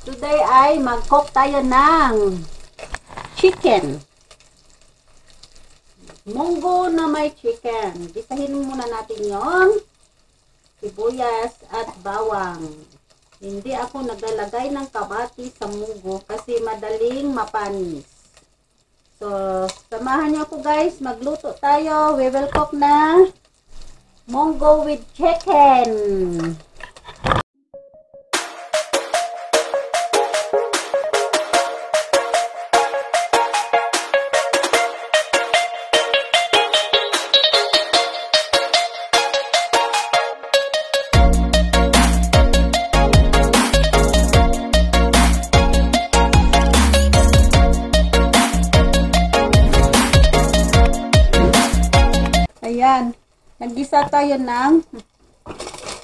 Today ay mag-cook tayo ng chicken. Munggo na may chicken. Gisahin muna natin yung sibuyas at bawang. Hindi ako naglalagay ng kabati sa munggo kasi madaling mapanis. So, samahan niyo ako guys. Magluto tayo. We will cook na munggo with chicken. Ayan, naggisa tayo ng,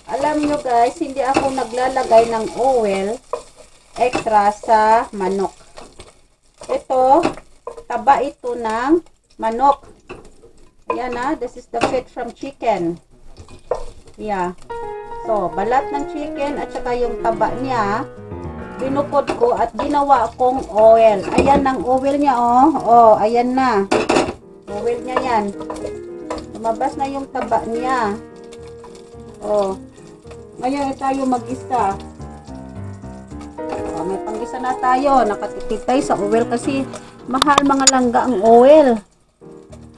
alam nyo guys, hindi ako naglalagay ng oil extra sa manok. Ito, taba ito ng manok. Ayan na, this is the fat from chicken. Yeah. So, balat ng chicken at saka yung taba niya, binukod ko at ginawa kong oil. Ayan ang oil niya, oh. Oh, ayan na. Oil niya yan. Lumabas na yung taba niya. Oh. Ngayon tayo mag-isa. Oh, may pang-isa na tayo. Nakatipid tayo sa oil kasi mahal mga langga ang oil.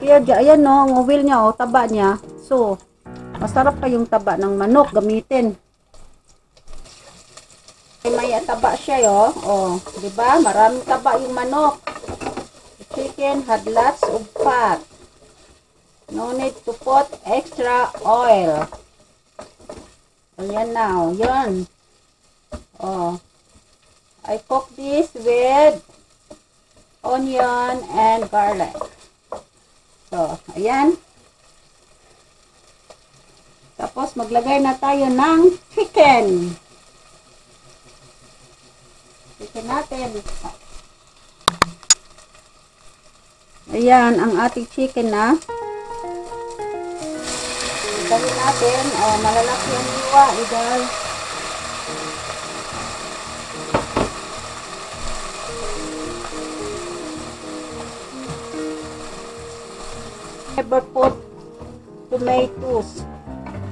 Kaya ayan no, ang oil niya, oh, taba niya. So, masarap pa yung taba ng manok gamitin. May taba siya, oh. Oh, 'di ba? Maraming taba yung manok. The chicken had lots of fat. No need to put extra oil. Ayan now, yun. Oh, I cook this with onion and garlic. So, ayan. Tapos, maglagay na tayo ng chicken. Chicken natin. Ayan, ang ating chicken na. Gawin natin, oh, malalaki ang liwa, idol. Never put tomatoes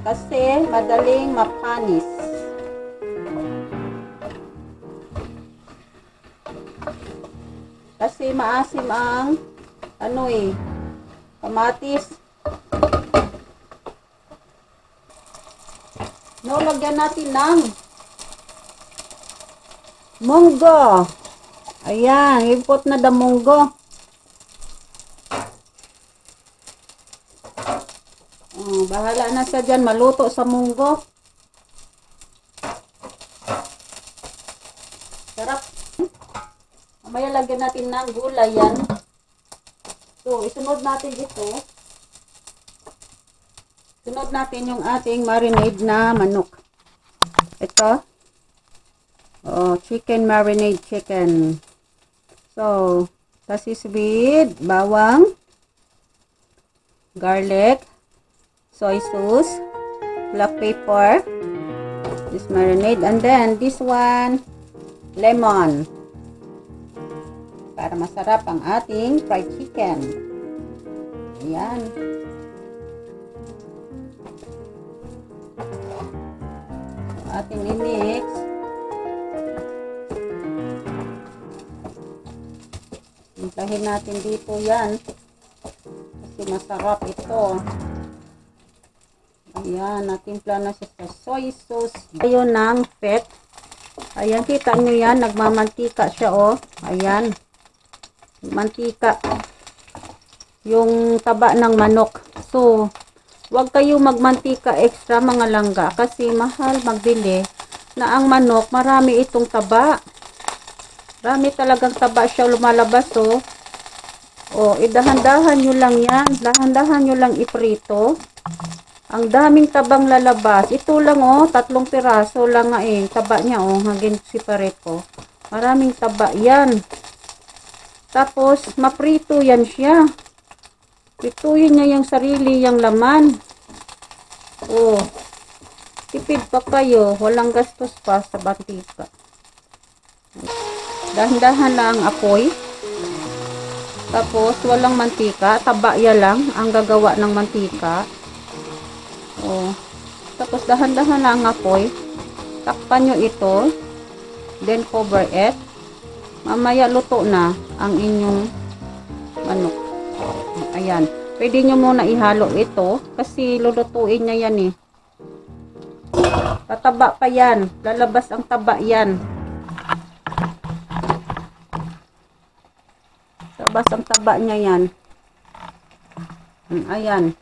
kasi madaling mapanis. Kasi maasim ang kamatis. No, lagyan natin ng munggo. Ayan, ipot na the munggo. Oh, bahala na siya dyan, maluto sa munggo. Sarap. Mamaya lagyan natin ng gulay yan. So, isunod natin ito. Sunod natin yung ating marinade na manok. Ito. Oh, chicken marinade chicken. So, this is with bawang, garlic, soy sauce, black pepper, this marinade, and then this one, lemon. Para masarap ang ating fried chicken. Ayan. Ating i-mix. Hintahin natin dito yan. Kasi masarap ito. Ayan, natimpla na siya sa soy sauce. Ayun ng fat. Ayan, kita nyo yan. Nagmamantika siya, oh. Ayan. Mantika. Yung taba ng manok. So, huwag kayo magmantika extra mga langga kasi mahal magbili na ang manok, marami itong taba. Marami talagang taba siya lumalabas, oh. Oh, idahan-dahan nyo lang yan. Dahan-dahan nyo lang iprito. Ang daming tabang lalabas. Ito lang, oh, 3 piraso lang nga eh. Taba niya, oh, hanggang separate ko. Maraming taba yan. Tapos, maprito yan siya. Prituhin niya yung sarili, yung laman. Oh, tipid pa kayo. Walang gastos pa sa mantika. Dahan-dahan lang ang apoy. Tapos, walang mantika. Tabaya lang ang gagawa ng mantika. Oh. Tapos, dahan-dahan lang ang apoy. Takpan nyo ito. Then, cover it. Mamaya, luto na ang inyong manok. Ayan. Pwede nyo muna ihalo ito. Kasi, lulutuin niya yan eh. Tataba pa yan. Lalabas ang taba yan. Labas ang taba niya yan. Ayan.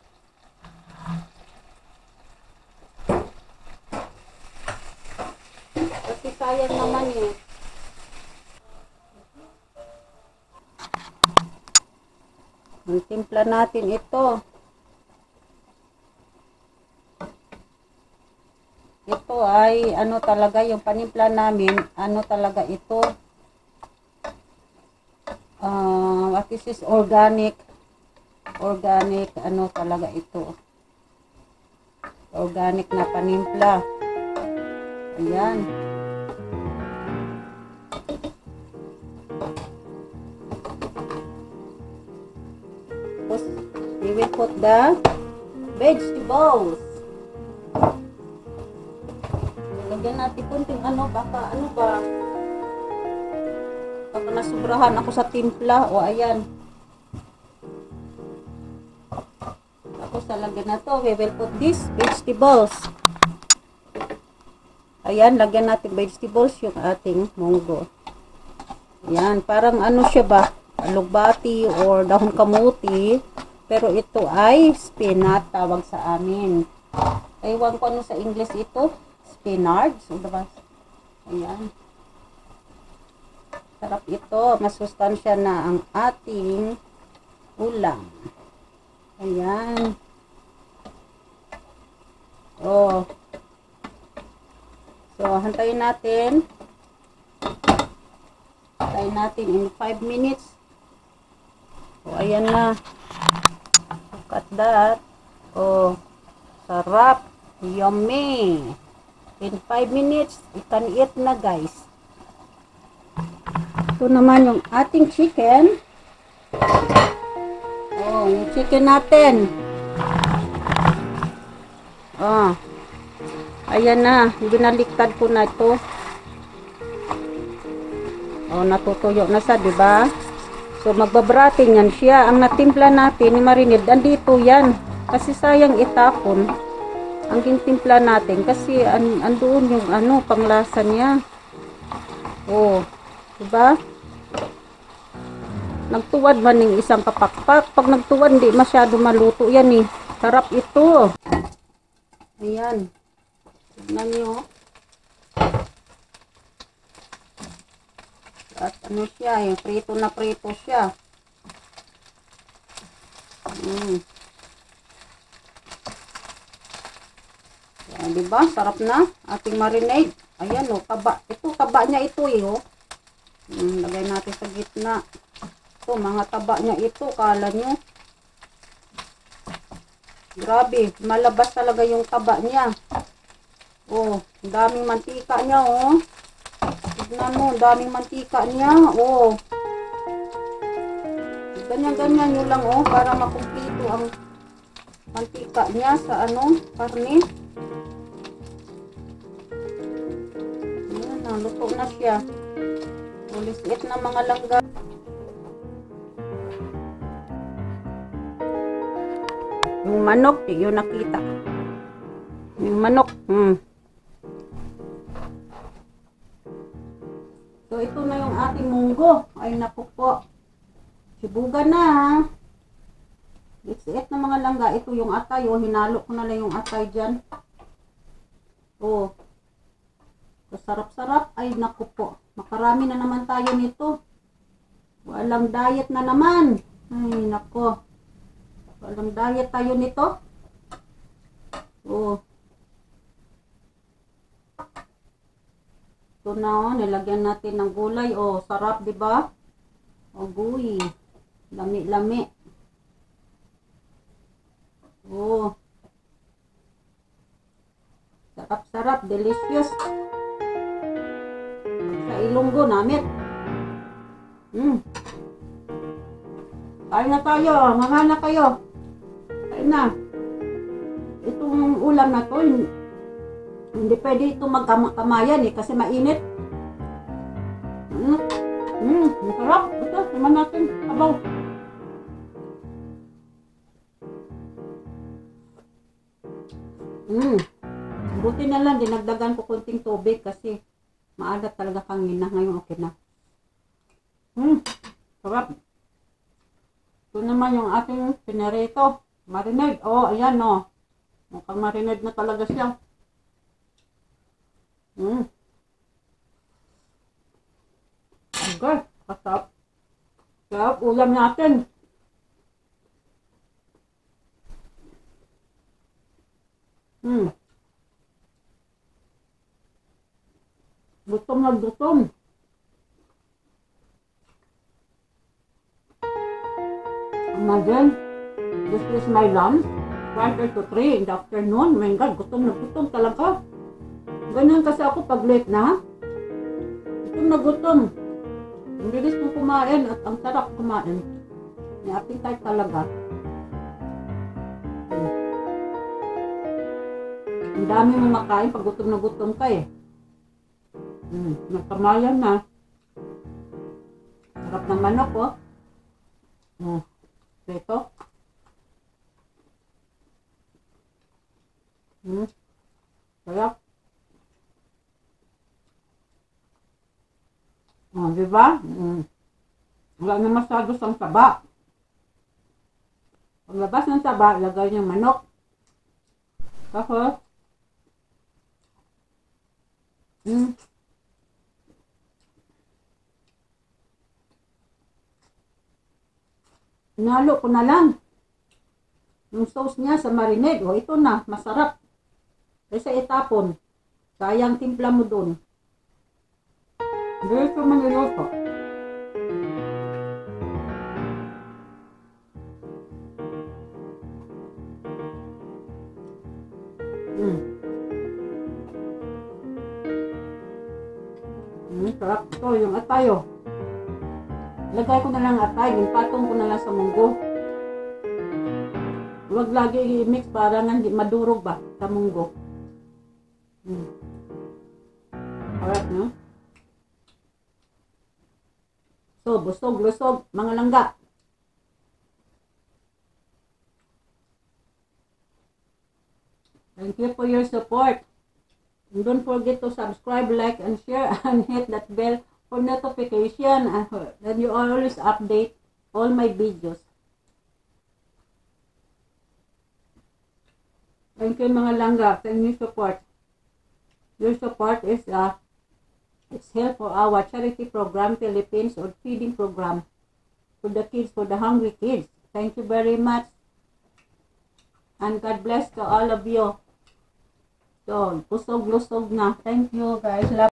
Kasi sayang naman eh. Timpla natin ito. Ito ay ano talaga yung panimpla namin. Ano talaga ito? What is this? Organic ano talaga ito, organic na panimpla. Ayan. Tapos we will put the vegetables. Lagyan natin kunting ano, baka ano ba, baka nasubrahan ako sa timpla. O ayan. Tapos lagyan na to. We will put these vegetables. Ayan, lagyan natin vegetables yung ating munggo. Ayan, parang ano siya ba? Alugbati or dahon kamuti. Pero ito ay spinach tawag sa amin. Ewan ko ano sa English ito. Spinach. So, diba? Ayan. Sarap ito. Masustansya na ang ating ulam. Ayan. Oh. So, hantayin natin. Hantayin natin in 5 minutes. Oh, ayan na. Look at that. Oh, sarap. Yummy. In 5 minutes, you can eat na guys. Ito naman yung ating chicken. Oh, yung chicken natin. Oh. Ayan na, binaliktad ko na ito. Oh, natutuyo na sa, 'di ba? So magbabrating yan siya. Ang natimpla natin ni marinade, andito yan. Kasi sayang itapon ang timpla natin kasi andoon yung ano, panglasa niya. Oh, 'di ba? Nagtuwad man ng isang kapakpak. Pag nagtuwad, hindi masyado maluto yan eh. Sarap ito. Ayan. Tignan nyo. At ano siya, yung prito na prito siya. Ayan, diba? Sarap na. Ating marinade. Ayan o, taba. Ito, taba niya ito eh o. Lagay natin sa gitna. Ito, mga taba niya ito. Kala nyo. Grabe, malabas talaga yung taba niya. Oh, daming mantika niya oh. Tignan mo, daming mantika niya. Oh. Ganyan-ganyan nyo lang oh, para makumpleto ang mantika niya sa ano, karne. Ayan na, luto na siya. Ulis-it na mga langga. Yung manok, yun nakita. Yung manok, So, ito na yung ating munggo. Ay, naku po. Sibugan na, ha. Liit na mga langga. Ito yung atay, oh. Hinalo ko na lang yung atay dyan. Oh. Sarap-sarap. Ay, naku po. Makarami na naman tayo nito. Walang diet na naman. Ay, naku. Walang diet tayo nito. Oh. Ito na, oh, nilagyan natin ng gulay. Oh, sarap, 'di ba? Oh, guy. Lami-lami. Oh. Sarap-sarap, delicious. Sa ilunggo namit. Kain na tayo, mga na kayo. Kain na. Itong ulam na to, hindi pwede ito magkamayan eh, kasi mainit. Masarap. Ito, naman natin, sabaw. Buti na lang, dinagdagan ko konting tubig kasi maalat talaga kanina. Ngayon okay na. Sarap. Ito naman yung ating pinarito. Marinade. Oh, ayan oh. Mukhang marinade na talaga siya. Okay. Kasap. Sarap. Ulam natin. Gutom na gutom. Imagine, this is my lunch, quarter to 3 in the afternoon. My God, gutom na gutom talaga. Ganyan kasi ako pag late na. Gutom na gutom. Ang bilis kong kumain at ang sarap kumain. May appetite talaga. Ang dami mong makain pag gutom na gutom ka eh. Nagkamayan na. Sarap ng manok oh. Ito. Sarap. Diba? Wala na masyado sang taba. Paglabas ng taba, lagay yung manok. Tapos, inalo ko na lang yung sauce niya sa marinade. O, ito na, masarap. Kasi itapon. Sayang timpla mo dun. Dito maniluto. Sarap ito, yung atayo. Lagay ko na lang atay, patong ko na lang sa munggo. Huwag lagi i-mix para nga madurog ba sa munggo. Alright, no? So, busog, lusog, mga langga. Thank you for your support. And don't forget to subscribe, like, and share, and hit that bell for notification, and then you always update all my videos. Thank you mga langga, thank you support. Your support is it's help for our charity program, Philippines, or feeding program for the kids, for the hungry kids. Thank you very much. And God bless to all of you. So, busog-lusog na. Thank you guys. Love